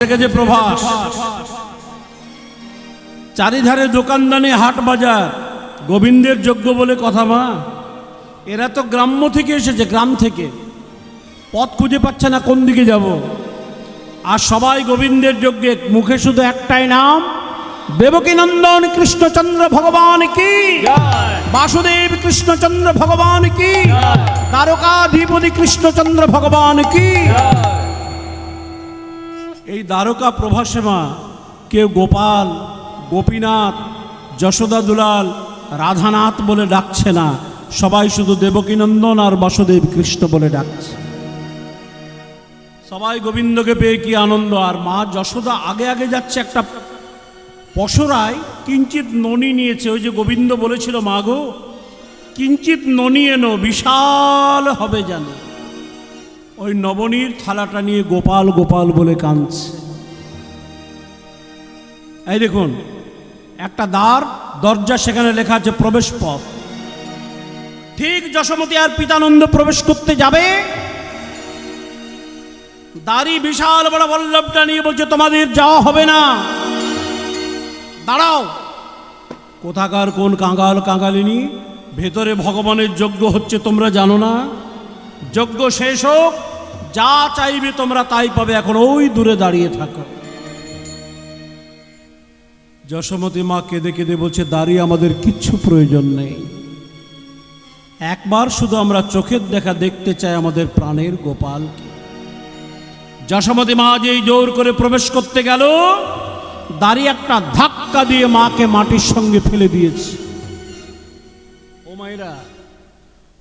যে প্রভাস, চারিধারে দোকানদানি হাট বাজার, গোবিন্দের যজ্ঞ বলে কথা। মা এরা তো গ্রাম্য থেকে এসেছে, গ্রাম থেকে পথ খুঁজে পাচ্ছে না কোন দিকে যাব। আর সবাই গোবিন্দের যজ্ঞে, মুখে শুধু একটাই নাম, দেবকীনন্দন কৃষ্ণচন্দ্র ভগবান কি, বাসুদেব কৃষ্ণচন্দ্র ভগবান কি, দ্বারকাধিপতি কৃষ্ণচন্দ্র ভগবান কি। এই দ্বারকা প্রভাসে মা কেউ গোপাল, গোপীনাথ, যশোদা দুলাল, রাধানাথ বলে ডাকছে না, সবাই শুধু দেবকীনন্দন আর বাসুদেব কৃষ্ণ বলে ডাকছে। সবাই গোবিন্দকে পেয়ে কি আনন্দ। আর মা যশোদা আগে আগে যাচ্ছে, একটা পশরায় কিঞ্চিত ননি নিয়েছে। ওই যে গোবিন্দ বলেছিল, মা গো কিঞ্চিত ননি এনো, বিশাল হবে জানো। ওই নবনীর থালাটা নিয়ে গোপাল গোপাল বলে কাঁদছে। এই দেখুন একটা দরজা, সেখানে লেখা আছে প্রবেশ পথ। ঠিক যশোমতী আর পিতানন্দ প্রবেশ করতে যাবে, দাড়ি বিশাল বড় বল্লভটা নিয়ে বলছে, তোমাদের যাওয়া হবে না, দাঁড়াও। কোথাকার কোন কাঙাল কাঙালিনী, ভেতরে ভগবানের যজ্ঞ হচ্ছে, তোমরা জানো না? যজ্ঞ শেষ হোক, যা চাইবে তোমরা তাই পাবে, এখন ওই দূরে দাঁড়িয়ে থাকো। যশোমতী মা কেঁদে কেঁদে বলছে, দাঁড়িয়ে আমাদের কিচ্ছু প্রয়োজন নেই, একবার শুধু আমরা চোখের দেখা দেখতে চাই আমাদের প্রাণের গোপালকে। যশোমতী মা যেই জোর করে প্রবেশ করতে গেল, দাঁড়িয়ে একটা ধাক্কা দিয়ে মাকে মাটির সঙ্গে ফেলে দিয়েছে। ও মায়েরা,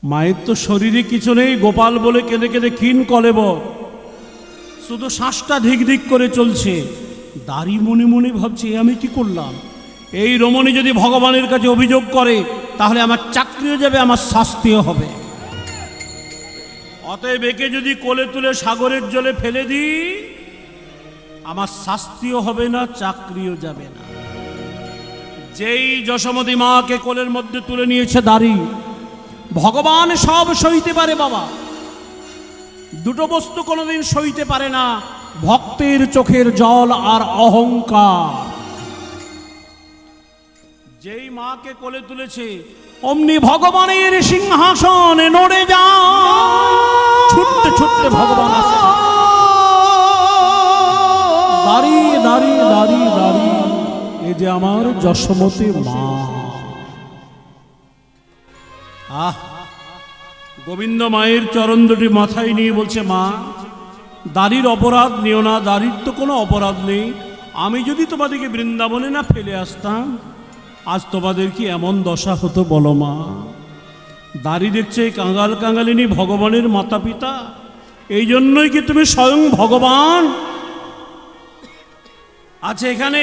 মায়ের তো শরীরে কিছু নেই, গোপাল বলে কেঁদে কেঁদে ক্ষীণ কলেবর, শুধু শ্বাসটা ধিক ধিক করে চলছে। দাড়ি মনে মনে ভাবছে, আমি কি করলাম? এই রমণী যদি ভগবানের কাছে অভিযোগ করে, তাহলে আমার চাকরিও যাবে, আমার শাস্তিও হবে। অতএব একে যদি কোলে তুলে সাগরের জলে ফেলে দিই, আমার শাস্তিও হবে না, চাকরিও যাবে না। যেই যশোমতী মাকে কোলের মধ্যে তুলে নিয়েছে দাঁড়ি, ভগবান সব সইতে পারে বাবা, দুটো বস্তু কোনোদিন সইতে পারে না, ভক্তের চোখের জল আর অহংকার। যেই মাকে কোলে তুলেছে, অমনি ভগবানের সিংহাসনে নড়ে যা, ছুটতে ছুটতে ভগবান আসে। দাঁড়িয়ে দাঁড়িয়ে দাঁড়িয়ে দাঁড়িয়ে, এ যে আমার যশোমতী মা। আহ, গোবিন্দ মায়ের চরণ দুটি মাথায় নিয়ে বলছে, মা দাড়ির অপরাধ নিও না, দাড়ির তো কোনো অপরাধ নেই। আমি যদি তোমাদেরকে বৃন্দাবনে না ফেলে আসতাম, আজ তোমাদের কি এমন দশা হতো বলো মা? দাড়ি দেখছে কাঙাল কাঙালিনী ভগবানের মাতা পিতা, এই জন্যই কি তুমি স্বয়ং ভগবান? আচ্ছা, এখানে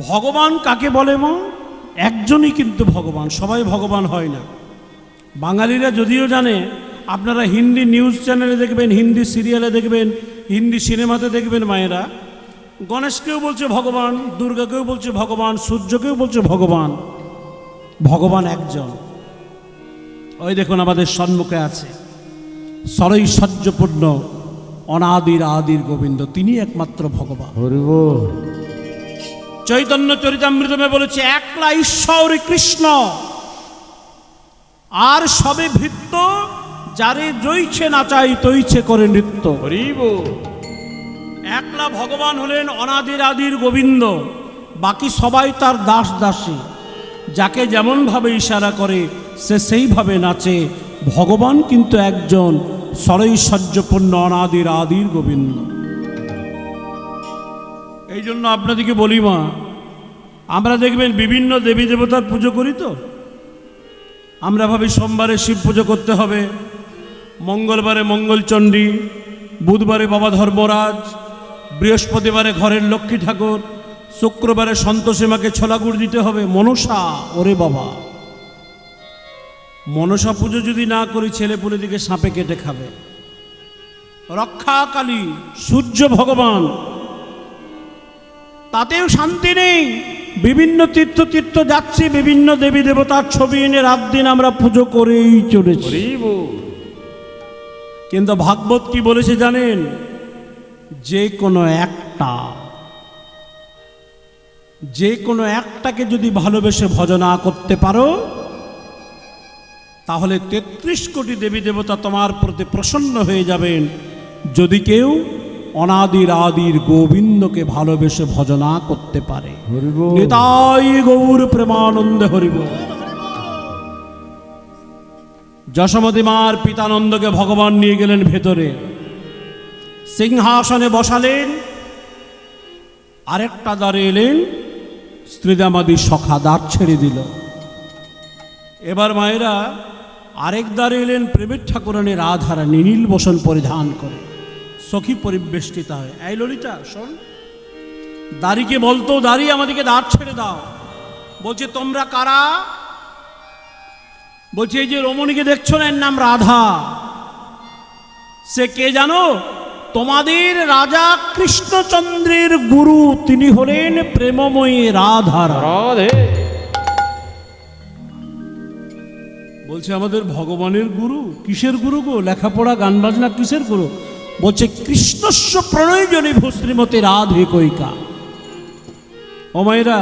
ভগবান কাকে বলে মা? একজনই কিন্তু ভগবান, সবাই ভগবান হয় না। বাঙালিরা যদিও জানে, আপনারা হিন্দি নিউজ চ্যানেলে দেখবেন, হিন্দি সিরিয়ালে দেখবেন, হিন্দি সিনেমাতে দেখবেন, মায়েরা গণেশকেও বলছে ভগবান, দুর্গাকেও বলছে ভগবান, সূর্যকেও বলছে ভগবান। ভগবান একজন। ওই দেখুন আমাদের সম্মুখে আছে সরৈশ্বর্যপূর্ণ অনাদির আদির গোবিন্দ, তিনি একমাত্র ভগবান। চৈতন্য চরিতামৃতমে বলেছে, একলা ঈশ্বর কৃষ্ণ, আর সবে ভৃত্য, যারে জইছে নাচাই তৈছে করে নৃত্য। একলা ভগবান হলেন অনাদির আদির গোবিন্দ, বাকি সবাই তার দাস দাসী, যাকে যেমন ভাবে ইশারা করে সে সেইভাবে নাচে। ভগবান কিন্তু একজন, সরৈশ্বর্যপূর্ণ অনাদির আদির গোবিন্দ। এই জন্য আপনাদেরকে বলি মা, আমরা দেখবেন বিভিন্ন দেবী দেবতার পুজো করি, তো আমরা ভাবি সোমবারে শিব পুজো করতে হবে, মঙ্গলবারে মঙ্গলচণ্ডী, বুধবারে বাবা ধর্মরাজ, বৃহস্পতিবারে ঘরের লক্ষ্মী ঠাকুর, শুক্রবারে সন্তোষী মাকে ছোলা গুড় দিতে হবে। মনসা, ওরে বাবা, মনসা পুজো যদি না করি, ছেলে পুলে দিকে সাপে কেটে খাবে। রক্ষাকালী, সূর্য ভগবান, তাতেও শান্তি নেই। বিভিন্ন তীর্থ যাচ্ছি, বিভিন্ন দেবী দেবতার ছবি এনে রাত দিন আমরা পুজো করেই চলেছি। কিন্তু ভাগবত কি বলেছে জানেন? যে কোনো একটাকে যদি ভালোবেসে ভজনা করতে পারো, তাহলে ৩৩ কোটি দেবী দেবতা তোমার প্রতি প্রসন্ন হয়ে যাবেন। যদি কেউ অনাদির আদির গোবিন্দকে ভালোবেসে ভজনা করতে পারে। নিতাই গৌর প্রেমানন্দে হরিব। যশোমতী মার পিতানন্দকে ভগবান নিয়ে গেলেন ভেতরে, সিংহাসনে বসালেন, আরেকটা দ্বারে এলেন, স্ত্রীদামাদি সখা দ্বার ছেড়ে দিল। এবার মায়েরা আরেক দ্বারে এলেন, প্রেমের ঠাকুরানী রাধারানী নীল বসন পরিধান করে সখী পরিবেষ্টিতা হয়। এই ললিতা শোন, দাড়িকে বলতো, দাড়ি আমাদেরকে দ্বার ছেড়ে দাও। বলছে তোমরা কারা? বলছে এই যে রমণীকে দেখছো না, এর নাম রাধা। সে কে জানো? তোমাদের রাজা কৃষ্ণচন্দ্রের গুরু, তিনি হলেন প্রেমময়ী রাধা রাধে। বলছে আমাদের ভগবানের গুরু? কিসের গুরু গো? লেখাপড়া গান বাজনা কিসের গুরু? বলছে কৃষ্ণস্য প্রণয়জনী ভূ শ্রীমতী রাধে কৈকা। ও মায়েরা,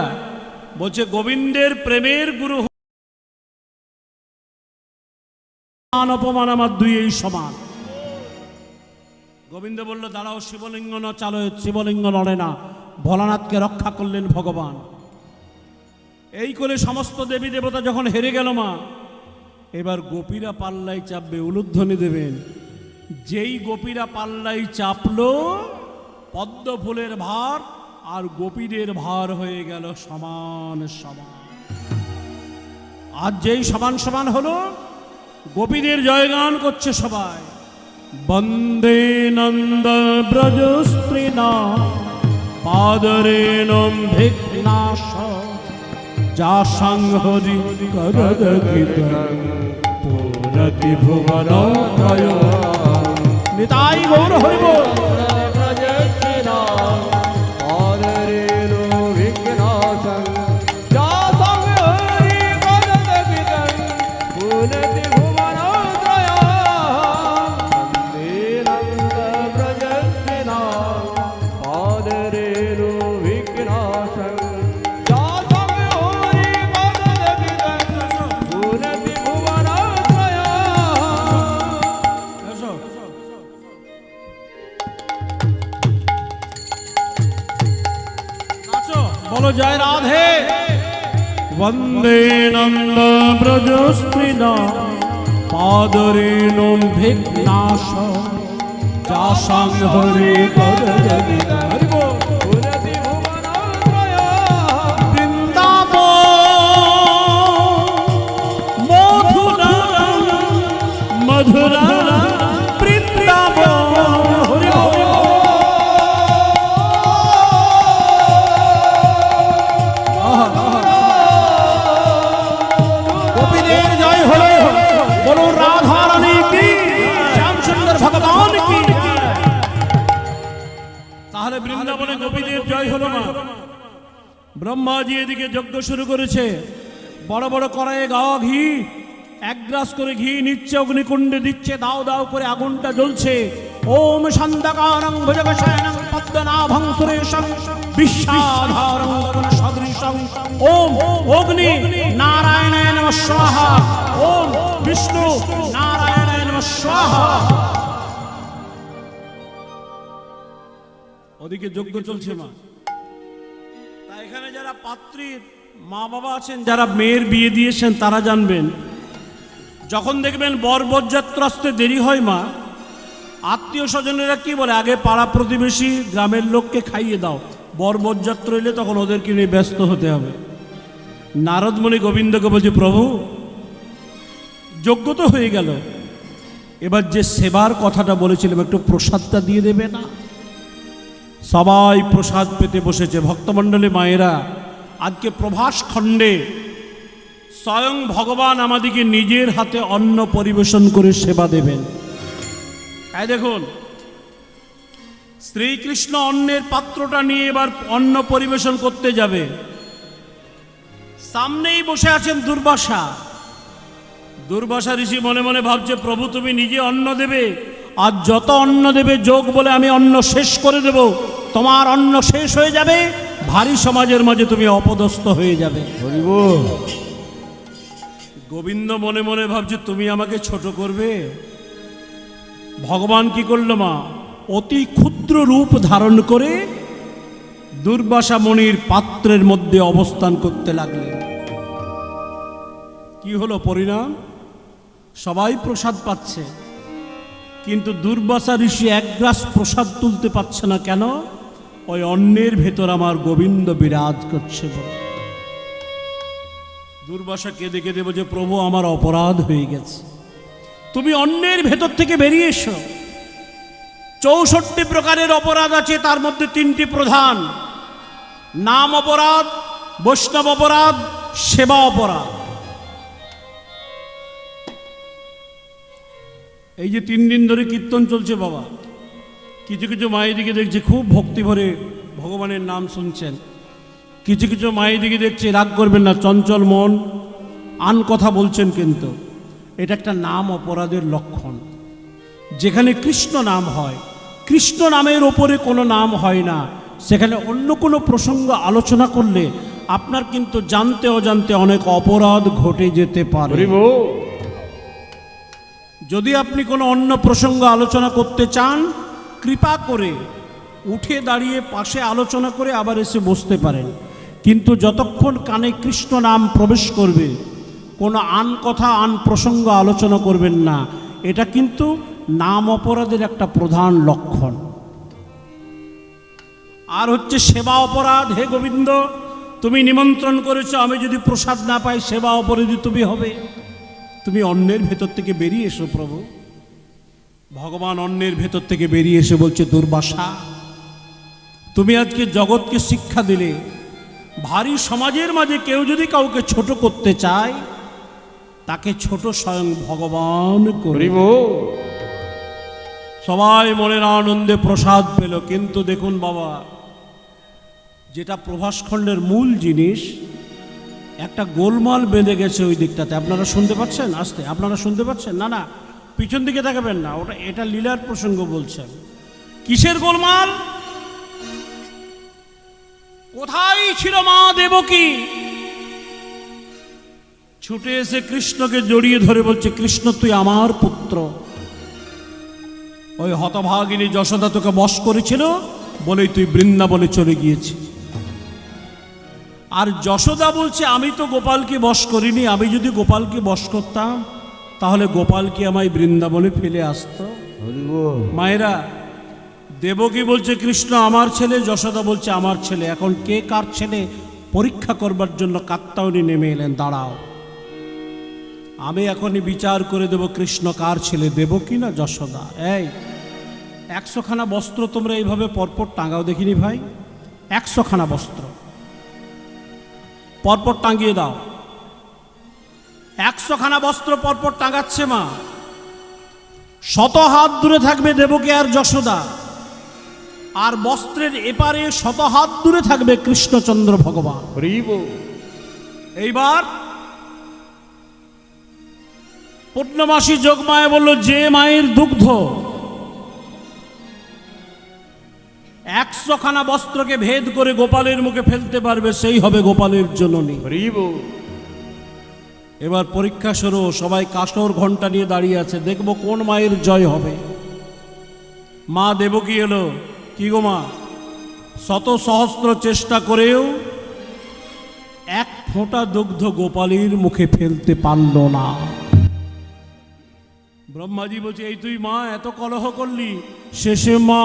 বলছে গোবিন্দের প্রেমের গুরু অপমান আমার দুই এই সমান। গোবিন্দ বলল দাঁড়াও, শিবলিঙ্গ না চালো, শিবলিঙ্গ নড়ে না। ভোলানাথকে রক্ষা করলেন ভগবান। এই করে সমস্ত দেবী দেবতা যখন হেরে গেল মা, এবার গোপীরা পাল্লাই চাপবে, উলুধ্বনি দেবেন। যেই গোপীরা পাল্লাই চাপলো, পদ্ম ফুলের ভার আর গোপীদের ভার হয়ে গেল সমান সমান। আর যেই সমান সমান হলো, গোপীদের জয়গান করছে সবাই। বন্দে নন্দ ব্রজ স্ত্রীনা পাদরেণম ভিঘ্নাশ যা সংহরি করদগীতং পুনতি ভুবনত্রয়। নিতাই গৌর হরিব। বলো জয় রাধে। বন্দে নন্দ ব্রজ স্ত্রীনা পাদরেণম ভিঘ্নাশ যা সংহরি করদগীতং। বৃন্দাবন মথুরা মধুরা বৃন্দাবন। হরি হরি বৃন্দাবনে গোপীদের জয় হলো মা। ব্রহ্মাজি এদিকে যজ্ঞ শুরু করেছে। বড় বড় কড়াইয়ে গাওয়া ঘি, এক গ্লাস করে ঘি নিচ্ছে, অগ্নিকুণ্ডে দিচ্ছে, দাও দাও করে আগুনটা জ্বলছে। ওম শান্তাকারং ভুজগশয়নং পদ্মনাভং সুরেশং বিশ্বাধারং গগন সদৃশং ওম অগ্নি নারায়ণায় নমঃ স্বাহা। ওম বিষ্ণু নারায়ণায় নমঃ স্বাহা। ওদিকে যজ্ঞ চলছে মা। তাই এখানে যারা পাত্রীর মা বাবা আছেন, যারা মেয়ের বিয়ে দিয়েছেন, তারা জানবেন, যখন দেখবেন বর বরযাত্রা আসতে দেরি হয় মা, আত্মীয় স্বজনেরা কি বলে, আগে পাড়া প্রতিবেশী গ্রামের লোককে খাইয়ে দাও। বর বরযাত্রা এলে তখন ওদেরকে নিয়ে ব্যস্ত হতে হবে। নারদমণি গোবিন্দকে বলছে, প্রভু যজ্ঞ তো হয়ে গেল, এবার যে সেবার কথাটা বলেছিলাম, একটু প্রসাদটা দিয়ে দেবে না? সবাই প্রসাদ পেতে বসেছে। ভক্তমণ্ডলী মায়েরা, আজকে প্রভাস খণ্ডে স্বয়ং ভগবান আমাদেরকে নিজের হাতে অন্ন পরিবেশন করে সেবা দেবেন। এই দেখুন, শ্রীকৃষ্ণ অন্নের পাত্রটা নিয়ে এবার অন্ন পরিবেশন করতে যাবে। সামনেই বসে আছেন দুর্বাসা। দুর্বাসা ঋষি মনে মনে ভাবছে, প্রভু তুমি নিজে অন্ন দেবে আর যত অন্ন দেবে যোগ বলে আমি অন্ন শেষ করে দেব, তোমার অন্ন শেষ হয়ে যাবে, ভারী সমাজের মাঝে তুমি অপদস্থ হয়ে যাবে। গোবিন্দ মনে মনে ভাবছে তুমি আমাকে ছোট করবে। ভগবান কি করলো মা, অতি ক্ষুদ্র রূপ ধারণ করে দুর্বাসা মুনির পাত্রের মধ্যে অবস্থান করতে লাগলেন। কি হলো পরিণাম? সবাই প্রসাদ পাচ্ছে, কিন্তু দুর্বাসা ঋষি এক গ্রাস প্রসাদ তুলতে পারছে না। কেন? ওই অন্নের ভেতর আমার গোবিন্দ বিরাজ করছে বলে। দুর্বাসা কেঁদে কেঁদে বলছে, প্রভু আমার অপরাধ হয়ে গেছে, তুমি অন্নের ভেতর থেকে বেরিয়ে এসো। 64 প্রকারের অপরাধ আছে, তার মধ্যে 3টি প্রধান: নাম অপরাধ, বৈষ্ণব অপরাধ, সেবা অপরাধ। এই যে 3 দিন ধরে কীর্তন চলছে বাবা, কিছু কিছু মায়েদিকে দেখছি খুব ভক্তি ভরে ভগবানের নাম শুনছেন, কিছু কিছু মায়েদিকে দেখছি রাগ করবেন না, চঞ্চল মন, আন কথা বলছেন, কিন্তু এটা একটা নাম অপরাধের লক্ষণ। যেখানে কৃষ্ণ নাম হয়, কৃষ্ণ নামের ওপরে কোনো নাম হয় না, সেখানে অন্য কোনো প্রসঙ্গ আলোচনা করলে আপনার কিন্তু জানতে অজান্তে অনেক অপরাধ ঘটে যেতে পারে। যদি আপনি কোনো অন্য প্রসঙ্গ আলোচনা করতে চান, কৃপা করে উঠে দাঁড়িয়ে পাশে আলোচনা করে আবার এসে বসতে পারেন, কিন্তু যতক্ষণ কানে কৃষ্ণ নাম প্রবেশ করবে কোনো আন কথা আন প্রসঙ্গ আলোচনা করবেন না। এটা কিন্তু নাম অপরাধের একটা প্রধান লক্ষণ। আর হচ্ছে সেবা অপরাধ। হে গোবিন্দ, তুমি নিমন্ত্রণ করেছো, আমি যদি প্রসাদ না পাই সেবা অপরাধী তুমি হবে। তুমি অন্যের ভেতর থেকে বেরিয়ে এসো প্রভু। ভগবান অন্যের ভেতর থেকে বেরিয়ে এসে বলছে, দুর্বাসা তুমি আজকে জগৎকে শিক্ষা দিলে, ভারী সমাজের মাঝে কেউ যদি কাউকে ছোট করতে চায় তাকে ছোট স্বয়ং ভগবান করিব। সবাই মনের আনন্দে প্রসাদ পেল, কিন্তু দেখুন বাবা, যেটা প্রভাসখণ্ডের মূল জিনিস, একটা গোলমাল বেঁধে গেছে ওই দিকটাতে। আপনারা শুনতে পাচ্ছেন? আস্তে, আপনারা শুনতে পাচ্ছেন? না না, পিছন দিকে তাকাবেন না, এটা লীলার প্রসঙ্গ বলছেন। কিসের গোলমাল? কোথায় ছিল মা দেবকী? ছুটে এসে কৃষ্ণকে জড়িয়ে ধরে বলছে, কৃষ্ণ তুই আমার পুত্র। ওই হতভাগিনী যশোদা তোকে বশ করেছিল বলেই তুই বৃন্দাবনে চলে গিয়েছি। আর যশোদা বলছে, আমি তো গোপালকে বশ করিনি, আমি যদি গোপালকে বশ করতাম তাহলে গোপাল কি আমায় বৃন্দাবনে ফেলে আসতো? মায়েরা, দেবকী বলছে কৃষ্ণ আমার ছেলে, যশোদা বলছে আমার ছেলে। এখন কে কার ছেলে পরীক্ষা করবার জন্য কাত্তায়নী নেমে এলেন। দাঁড়াও, আমি এখনই বিচার করে দেব কৃষ্ণ কার ছেলে, দেবকী না যশোদা। এই 100 খানা বস্ত্র তোমরা এইভাবে পরপর টাঙাও দেখিনি ভাই, 100 খানা বস্ত্র পরপর টাঙিয়ে দাও। 100 খানা বস্ত্র পরপর টাঙাচ্ছে মা। 100 হাত দূরে থাকবে দেবকী আর যশোদা, আর বস্ত্রের এপারে 100 হাত দূরে থাকবে কৃষ্ণচন্দ্র ভগবান। এইবার পূর্ণমাসী যোগমায়া বলল, যে মায়ের দুগ্ধ 100 খানা বস্ত্রকে ভেদ করে গোপালের মুখে ফেলতে পারবে, সেই হবে গোপালের জননী। এবার পরীক্ষা শুরু। সবাই কাসর ঘন্টা নিয়ে দাঁড়িয়ে আছে, দেখবো কোন মায়ের জয় হবে। মা দেবকী এলো। কি গো মা, শত সহস্র চেষ্টা করেও 1 ফোঁটা দুগ্ধ গোপালের মুখে ফেলতে পারল না। ব্রহ্মাজি বলছে, এই তুই মা এত কলহ করলি, শেষে মা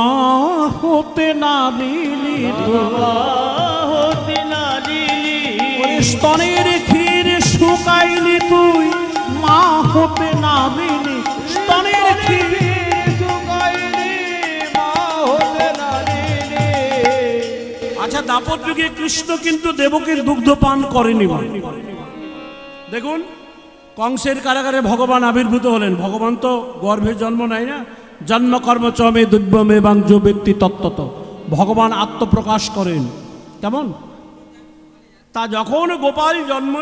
হতে না দিলি, স্তনের ক্ষীর শুকাইলি তুই, মা হতে না দিলি, স্তনের ক্ষীর শুকাইলি, মা হতে না দিলি। আচ্ছা, দাপর যুগে কৃষ্ণ কিন্তু দেবকীর দুগ্ধ পান করেনি। দেখুন, কংসের কারাগারে ভগবান আবির্ভূত হলেন। ভগবান তো গর্ভে জন্ম নেয় না, জন্ম কর্ম চমে দুর্বমে বাঞ্জ ব্যক্তি তত্ত্বত। ভগবান আত্মপ্রকাশ করেন কেমন? তা যখন গোপাল জন্ম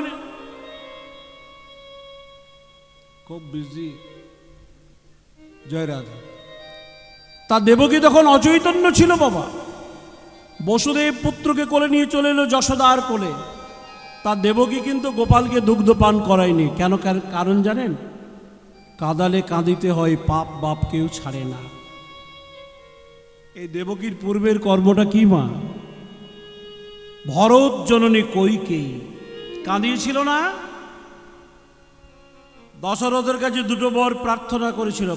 খুব বিজি, জয় রাধা, তা দেবকী তখন অচৈতন্য ছিল বাবা। বসুদেব পুত্রকে কোলে নিয়ে চলে এলো যশোদার কোলে। তা দেবকী কিন্তু গোপালকে দুগ্ধ পান করায়নি। কেন? কারণ জানেন? কাঁদালে কাঁদিতে হয়, পাপ বাপ কেউ ছাড়ে না। এই দেবকীর পূর্বের কর্মটা কি মা? ভরত জননী কইকেয়ী কাঁদিয়েছিল না? দশরথের কাছে দুটো বর প্রার্থনা করেছিল,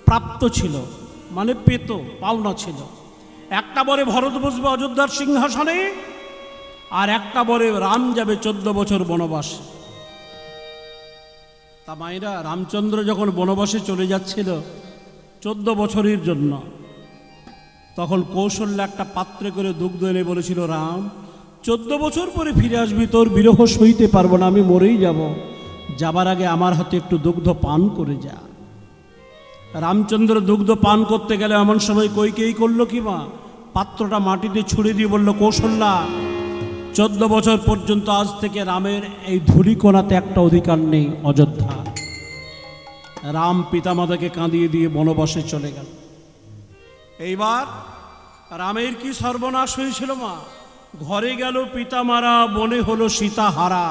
প্রাপ্ত ছিল মানে পেত, পাওনা ছিল। একটা বরে ভরত বসবে অযোধ্যার সিংহাসনে, আর একটা বরে রাম যাবে 14 বছর বনবাসে। তা মায়েরা, রামচন্দ্র যখন বনবাসে চলে যাচ্ছিল 14 বছরের জন্য, তখন কৌশল্যা একটা পাত্রে করে দুগ্ধ এনে বলেছিল, রাম 14 বছর পরে ফিরে আসবি, তোর বিরহ সইতে পারবো না, আমি মরেই যাব, যাবার আগে আমার হাতে একটু দুগ্ধ পান করে যা। রামচন্দ্র দুগ্ধ পান করতে গেলে এমন সময় কইকেয়ী করলো কি মা? পাত্রটা মাটিতে ছুঁড়ে দিয়ে বলল, কৌশল্যা 14 বছর পর্যন্ত আজ থেকে রামের এই ধূলিকণাতে একটা অধিকার নেই অযোধ্যা। রাম পিতামাতাকে কাঁদিয়ে দিয়ে বনবাসে চলে গেল। এইবার রামের কি সর্বনাশ হয়েছিল মা? ঘরে গেল পিতা মারা, বনে হলো সীতা হারা।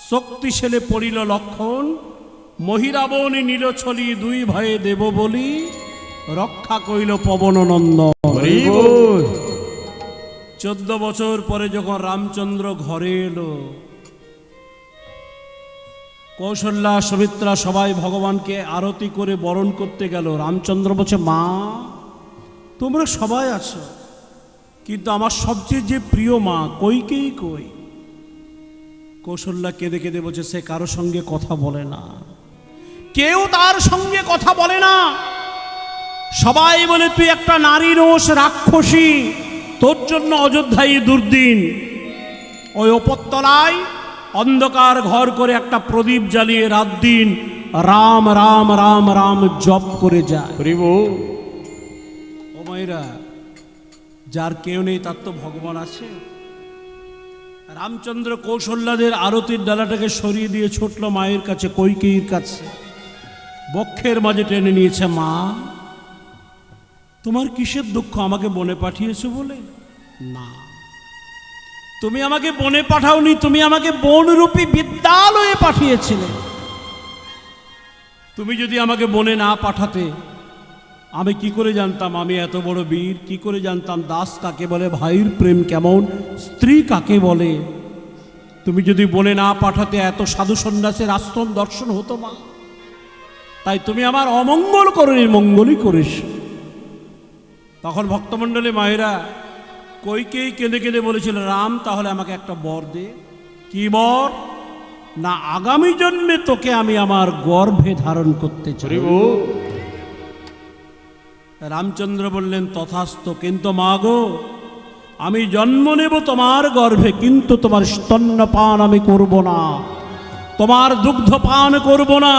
শক্তিশালে পড়িল লক্ষণ, মহিরাবণী নীল ছলি, দুই ভয়ে দেব বলি, রক্ষা কইল পবন নন্দন। 14 বছর পরে যখন রামচন্দ্র ঘরে এলো, কৌশল্যা সুমিত্রা সবাই ভগবানকে আরতি করে বরণ করতে গেল। রামচন্দ্র বলছে, মা তোমরা সবাই আছো, কিন্তু আমার সবচেয়ে যে প্রিয় মা কইকেয়ী কই? কৌশল্যা কেঁদে কেঁদে বলছে, সে কারো সঙ্গে কথা বলে না, কেউ তার সঙ্গে কথা বলে না। সবাই বলে তুই একটা নারী রোষ রাক্ষসী, তোর জন্য অযোধ্যায় দুর্দিন। ওই উপরতলায় অন্ধকার ঘর করে একটা প্রদীপ জ্বালিয়ে রাত দিন রাম রাম রাম রাম জপ করে যায়। ও মায়েরা, যার কেউ নেই তার তো ভগবান আছে। রামচন্দ্র কৌশল্যাদের আরতির ডালাটাকে সরিয়ে দিয়ে ছুটল মায়ের কাছে, কইকেয়ীর কাছে, বক্ষের মাঝে টেনে নিয়েছে। মা তোমার কিসের দুঃখ? আমাকে বনে পাঠিয়েছো বলে? না, তুমি আমাকে বনে পাঠাওনি, তুমি আমাকে বনরূপী বিদ্যালয়ে পাঠিয়েছিলে। তুমি যদি আমাকে বনে না পাঠাতে, আমি কি করে জানতাম আমি এত বড় বীর? কি করে জানতাম দাস কাকে বলে, ভাইয়ের প্রেম কেমন, স্ত্রী কাকে বলে? তুমি যদি বনে না পাঠাতে, এত সাধু সন্ন্যাসের আশ্রম দর্শন হতো মা। তাই তুমি আমার অমঙ্গল করনি, মঙ্গলই করিস। তখন ভক্তমণ্ডলী মায়েরা, কইকেয়ী কেঁদে কেঁদে বলেছিল, রাম তাহলে আমাকে একটা বর দে। কি বর? না, আগামী জন্মে তোকে আমি আমার গর্ভে ধারণ করতে চাই। রামচন্দ্র বললেন, তথাস্তু, কিন্তু মা গো, আমি জন্ম নেব তোমার গর্ভে, কিন্তু তোমার স্তন্যপান আমি করব না, তোমার দুগ্ধ পান করব না।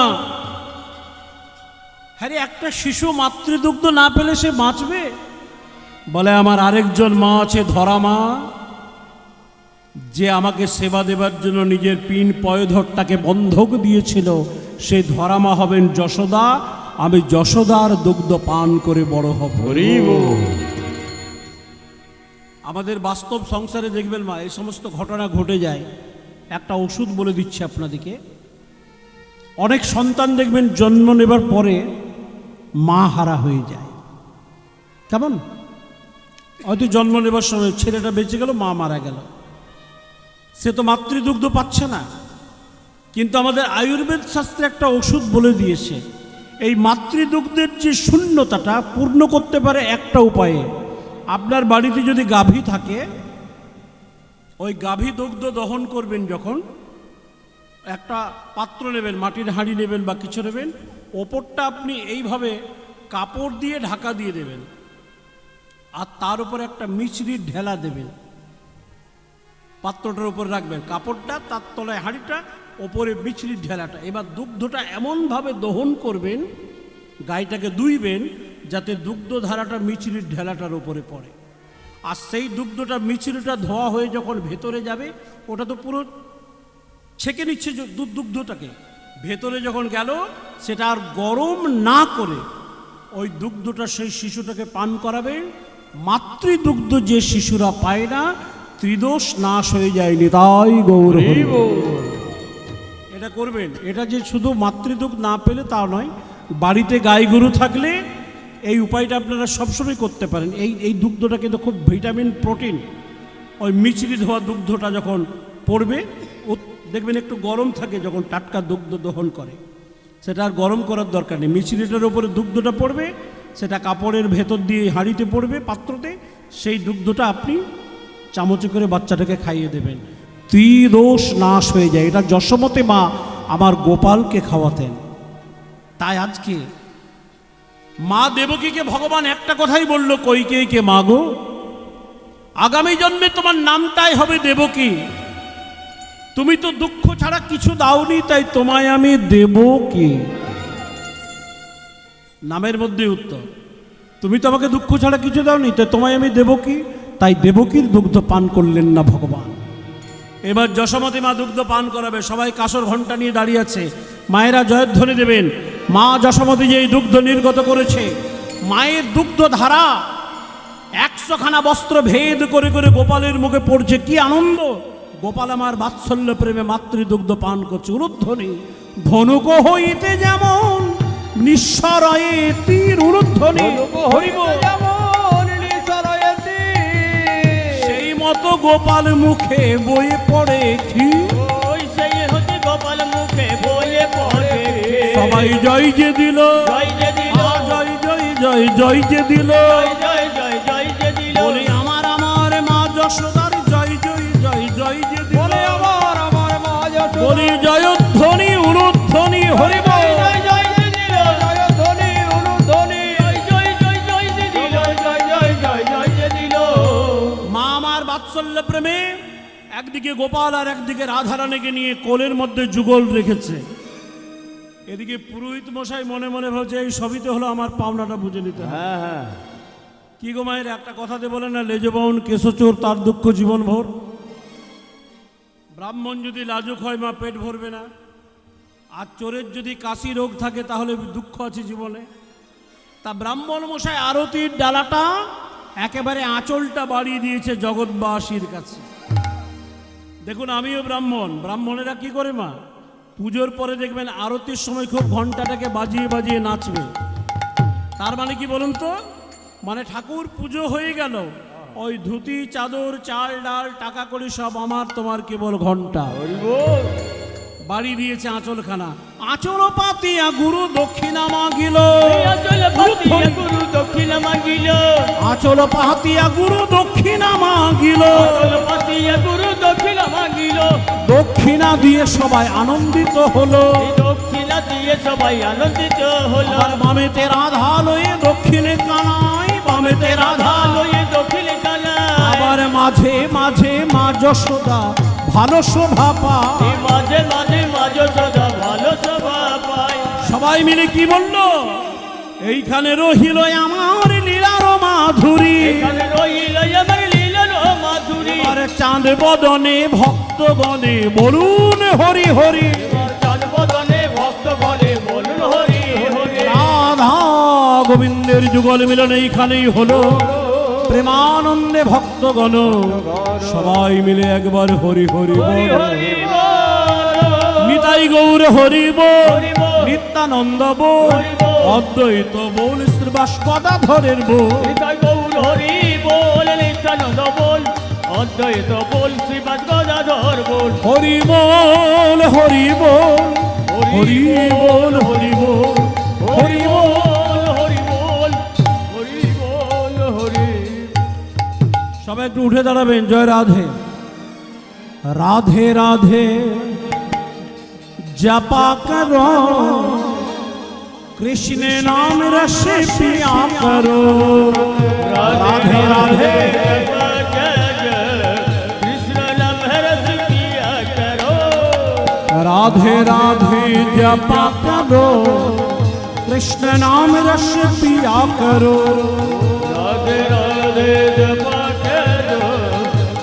হ্যাঁ, একটা শিশু মাতৃদুগ্ধ না পেলে সে বাঁচবে? বলে, আমার আরেকজন মা আছে, ধরা মা, যে আমাকে সেবা দেবার জন্য নিজের পিন পয়ধরটাকে বন্ধক দিয়েছিল, সেই ধরা মা হবেন যশোদা। আমি যশোদার দুগ্ধ পান করে বড় হব। আমাদের বাস্তব সংসারে দেখবেন মা, এই সমস্ত ঘটনা ঘটে যায়। একটা ওষুধ বলে দিচ্ছে আপনাদেরকে। অনেক সন্তান দেখবেন জন্ম নেবার পরে মা হারা হয়ে যায়। কেমন? হয়তো জন্ম নেবার সময় ছেলেটা বেঁচে গেল, মা মারা গেল, সে তো মাতৃদুগ্ধ পাচ্ছে না। কিন্তু আমাদের আয়ুর্বেদ শাস্ত্রে একটা ওষুধ বলে দিয়েছে, এই মাতৃদুগ্ধের যে শূন্যতাটা পূর্ণ করতে পারে একটা উপায়ে। আপনার বাড়িতে যদি গাভী থাকে, ওই গাভী দুগ্ধ দহন করবেন যখন, একটা পাত্র নেবেন, মাটির হাঁড়ি নেবেন বা কিছু নেবেন, ওপরটা আপনি এইভাবে কাপড় দিয়ে ঢাকা দিয়ে দেবেন, আর তার উপর একটা মিছরির ঢেলা দেবেন, পাত্রটার উপর রাখবেন কাপড়টা, তার তলায় হাঁড়িটা, ওপরে মিছরির ঢেলাটা। এবার দুগ্ধটা এমনভাবে দহন করবেন, গাইটাকে দুইবেন যাতে দুগ্ধধারাটা মিছরির ঢেলাটার উপরে পড়ে। আর সেই দুগ্ধটা, মিছরিটা ধোয়া হয়ে যখন ভেতরে যাবে, ওটা তো পুরো ছেঁকে নিচ্ছে দুগ্ধটাকে, ভেতরে যখন গেল সেটা আর গরম না করে ওই দুগ্ধটা সেই শিশুটাকে পান করাবেন। মাতৃদুগ্ধ যে শিশুরা পায় না, ত্রিদোষ নাশ হয়ে যায়নি, তাই গৌর হরি বল। এটা করবেন। এটা যে শুধু মাতৃদুগ্ধ না পেলে তা নয়, বাড়িতে গাই গরু থাকলে এই উপায়টা আপনারা সবসময় করতে পারেন। এই দুগ্ধটা কিন্তু খুব ভিটামিন, প্রোটিন। ওই মিচড়ি ধোয়া দুগ্ধটা যখন পড়বে, দেখবেন একটু গরম থাকে যখন টাটকা দুগ্ধ দহন করে, সেটা আর গরম করার দরকার নেই। মিচড়িটার ওপরে দুগ্ধটা পড়বে, সেটা কাপড়ের ভেতর দিয়ে হাঁড়িতে পড়বে, পাত্রতে। সেই দুগ্ধটা আপনি চামচে করে বাচ্চাটাকে খাইয়ে দেবেন, ত্রিদোষ নাশ হয়ে যায়। এটা যশোমতী মা আমার গোপালকে খাওয়াতেন। তাই আজকে মা দেবকীকে ভগবান একটা কথাই বলল, কৈকেয়ীকে, মা গো, আগামী জন্মে তোমার নামটাই হবে দেবকী। তুমি তো দুঃখ ছাড়া কিছু দাওনি, তাই তোমায় আমি দেব কি? নামের মধ্যে উত্তর। তুমি তো আমাকে দুঃখ ছাড়া কিছু দাওনি, তাই তোমায় আমি দেব কি? তাই দেবকীর দুগ্ধ পান করলেন না ভগবান। এবার যশোমতী মা দুগ্ধ পান করাবে। সবাই কাসর ঘণ্টা নিয়ে দাঁড়িয়ে আছে। মায়েরা জয়ধ্বনি দেবেন। মা যশোমতী যে এই দুগ্ধ নির্গত করেছে, মায়ের দুগ্ধ ধারা 100খানা বস্ত্র ভেদ করে করে গোপালের মুখে পড়ছে। কি আনন্দ! গোপাল আমার বাৎসল্য প্রেমে মাতৃদুগ্ধ পান করছে। উলুধ্বনি। ধনুক হইতে যেমন নিঃস্বরয়ে তীর, উলুধ্বনি। সেই মতো গোপাল মুখে বয়ে পড়ে কি? সেই হতে গোপাল মুখে বয়ে পড়ে। সবাই জয় যে দিল, জয় যে দিল, জয় জয় জয় জয় যে দিল, জয় জয় জয় যে দিল। বলি আমার আমার মা যশোদার জয় জয় জয় জয় যে দিল, বলে আমার আমার মা যশোদা, বলি জয়ধ্বনি উলুধ্বনি হরি বল। জয় জয় যে দিল, জয়ধ্বনি উলুধ্বনি, জয় জয় জয় যে দিল, জয় জয় জয় জয় যে দিল। মা আমার বাৎসল্য প্রেমে একদিকে গোপাল আর একদিকে রাধারানীকে নিয়ে কোলের মধ্যে যুগল রেখেছে। এদিকে পুরোহিত মশাই মনে মনে ভাবছে, এই সবই তো হলো আমার পাওনাটা বুঝে নিতে হবে। হ্যাঁ হ্যাঁ, কি গো মায়ের একটা কথাতে বলে না, লেজবন কেশচোর তার দুঃখ জীবন ভোর। ব্রাহ্মণ যদি লাজুক হয় মা পেট ভরবে না, আর চোরের যদি কাশি রোগ থাকে তাহলে দুঃখ আছে জীবনে। তা ব্রাহ্মণ মশাই আরতির ডালাটা একেবারে আঁচলটা বাড়িয়ে দিয়েছে জগৎবাসীর কাছে। দেখুন আমিও ব্রাহ্মণ, ব্রাহ্মণেরা কি করে মা, পুজোর পরে দেখবেন আরতির সময় খুব ঘন্টাটাকে বাজিয়ে বাজিয়ে নাচবে। তার মানে কি বলুন তো, মানে ঠাকুর পুজো হয়ে গেল, ওই ধুতি চাদর চাল ডাল টাকা করি সব আমার, তোমার কেবল ঘন্টা। বাড়ি দিয়েছে আঁচলখানা। আঁচল পাতিয়া গুরু দক্ষিণা মাগিল, আচল পাতিয়া গুরু দক্ষিণা মাগিল, আঁচল পাতিয়া গুরু দক্ষিণা মাগিল, আচল পাতিয়া গুরু দক্ষিণা মাগিল। দক্ষিণা দিয়ে সবাই আনন্দিত হলো। দক্ষিণা দিয়ে সবাই আনন্দিত হলো। আর বামেতে রাধা লয়ে দক্ষিণে কানাই, বামেতে রাধা লয়ে দক্ষিণে কানা, আবার মাঝে মাঝে মা যশোদা ভালো শোভা পায়। মাঝে মাঝে মা যশোদা ভালো শোভা পায়। সবাই মিলে কি বলল, এইখানে রহিল আমার লীলার মাধুরী, এখানে রহিল আমার লীলার মাধুরী। আর চাঁদ বদনে ভক্তগণে বলুন হরি হরি, চাঁদ বদনে ভক্তগণে বলুন হরি হরি। রাধা গোবিন্দের যুগল মিলন এইখানেই হলো। প্রেমানন্দে ভক্তগণ সবাই মিলে একবার হরি হরি বল। নিতাই গৌর হরি বল, নিত্যানন্দ বল, অদ্বৈত বল, শ্রীবাস গদাধরের বল। নিতাই গৌর হরি বল, নিত্যানন্দ বল, অদ্বৈত বল, শ্রীবাস গদাধর বল। হরি বল হরি বল, হরি বল হরি বল, হরি বল। হরি বল, হরি বল, হরি। সবাই একটু উঠে দাঁড়াবেন। জয় রাধে। রাধে রাধে जपा करो, कृष्ण नाम रस पिया करो। राधे राधे कृष्ण नाम रस पिया करो। राधे राधे जपा करो, कृष्ण नाम रस पिया करो। राधे राधे जपा करो,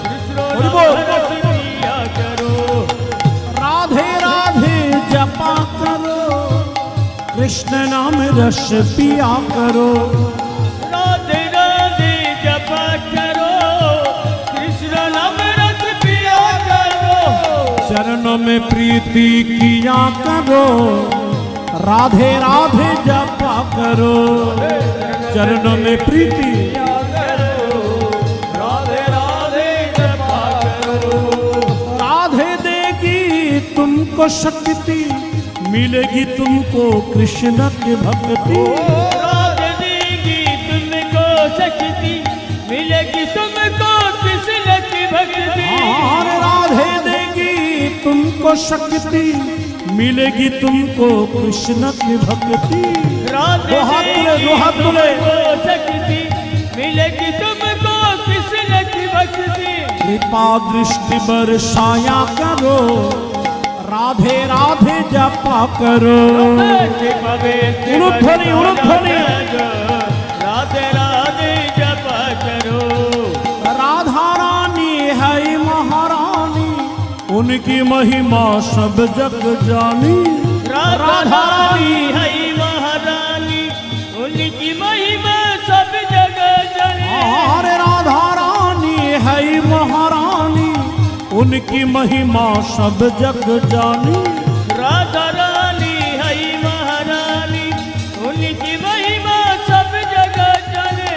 कृष्ण नाम रस पिया करो। राधे राधे जपा करो, कृष्ण नाम रस पिया करो। राधे राधे जपा करो, कृष्ण नाम रस पिया करो। चरणों में प्रीति किया करो, राधे राधे जपा करो। चरणों में प्रीति राधे राधे जपा करो। राधे देगी तुमको शक्ति, मिलेगी तुमको कृष्ण की भक्ति। राधे देगी तुमको शक्ति, मिलेगी तुमको कृष्ण की भक्ति। और राधे देगी तुमको शक्ति, मिलेगी तुमको कृष्ण की भक्ति। राधे दो हाथ तुले, दो हाथ तुले। तुमको शक्ति, मिलेगी तुमको कृष्ण की भक्ति। कृपा दृष्टि बरसाया करो, राधे राधे जपा करो। उलूध्वनि, उलूध्वनि। राधे राधे जपा करो। राधा रानी है महारानी, उनकी महिमा सब जग जानी। राधा रानी है महारानी, उनकी महिमा सब जगह जाने। अरे राधा रानी है महारानी, उनकी महिमा सब जग जानी। राधा रानी है महारानी, उनकी महिमा सब जगह जाने।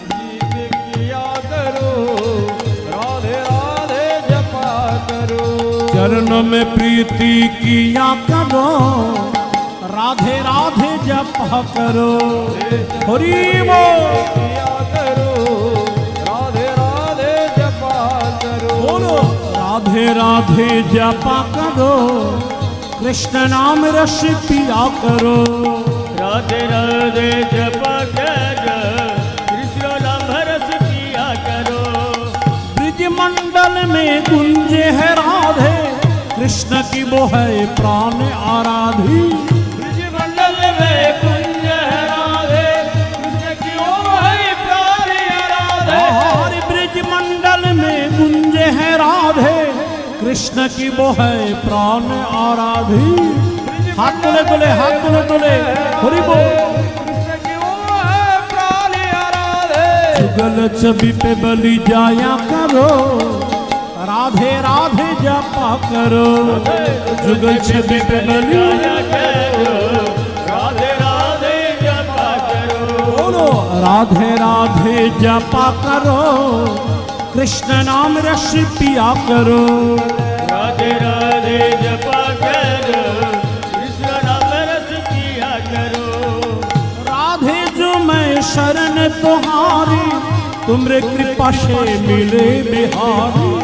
गीत किया करो, राधे राधे जपा करो। चरण में प्रीति किया करो, राधे राधे जपा करो। हरि बोल। किया करो, राधे राधे जपा करो। बोलो राधे राधे जपा करो, कृष्ण नाम रस पिया करो। राधे राधे जपा करो, कृष्ण नाम रस पिया करो। ब्रिज मंडल में गुंजे है राधे, कृष्ण की वो है प्राण आराधी। ब्रज मंडल में कुंज है राधे, कृष्ण की वो है प्राण आराधे। और ब्रिज मंडल में गुंजे है राधे, कृष्ण की वो है प्राण आराधी। हाथ तुले तुले, हाथ तुले तुले। हरि बोल। कृष्ण की वो है प्राण आराधे। जुगल छवि पे बलि जाया करो, राधे राधे जपा करो। जुगल छवि पे बलि राधे राधे जपा करो। बोलो राधे राधे जपा करो, कृष्ण नाम रस पिया करो। राधे राधे जपा करो, कृष्ण नाम रस पिया करो। राधे जो मैं शरण तुम्हारी, तुमरे कृपा से मिले बिहारी।